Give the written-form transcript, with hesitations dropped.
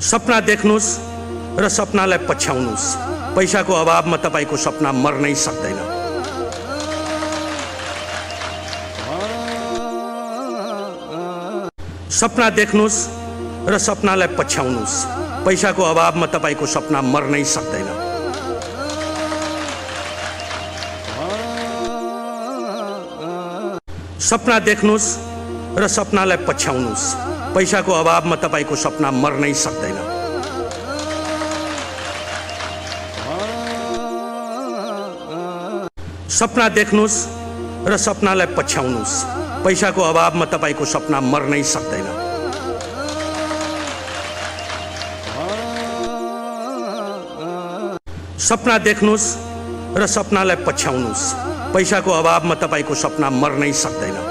सपना देख्नुस् र सपनालाई पछ्याउनुस्। पैसाको अभावमा तपाईको सपना मर्नै सक्दैन। सपना देख्नुस् र सपनालाई पछ्याउनुस्। पैसाको अभावमा तपाईको सपना मर्नै सक्दैन। सपना देख्नुस् र सपनालाई पछ्याउनुस्। पैसाको अभावमा तपाईको सपना मर्नै सक्दैन। सपना देख्नुस् र सपनालाई पछ्याउनुस्। पैसाको अभावमा तपाईको सपना मर्नै सक्दैन। सपना देख्नुस् र सपनालाई पछ्याउनुस्। पैसाको अभावमा तपाईको सपना मर्नै सक्दैन।